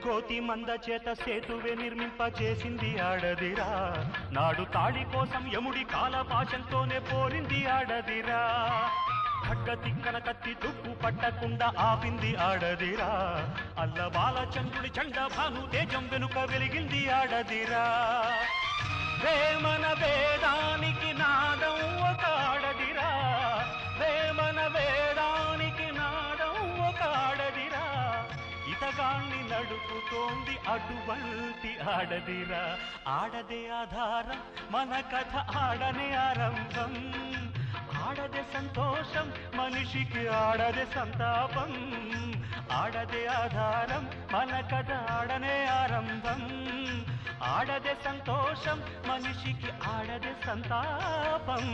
కోతి మంద చేత సేతువే నిర్మింపచేసింది ఆడదిరా నాడు తాళి కోసం యముడి కాలపాశంతోనే పోరింది ఆడదిరా ఖడ్గ తిక్కన కత్తి తుప్పు పట్టకుండా ఆపింది ఆడదిరా అల్ల బాలచంద్రుడి చండ భాను తేజం వెనుక వెలిగింది ఆడదిరా వేమన వేదానికి నాదం ఒక ఆడదిరా వేమన వేదానికి నాదం ఒక ఆడదిరా ఇతగాన్ని నడుపుతోంది అటువంటి ఆడదిరా ఆడదే ఆధారం మన కథ ఆడనే ఆరంభం ఆడదే సంతోషం మనిషికి ఆడదే సంతాపం ఆడదే ఆధారం మన కథ ఆడనే ఆరంభం ఆడదే సంతోషం మనిషికి ఆడదే సంతాపం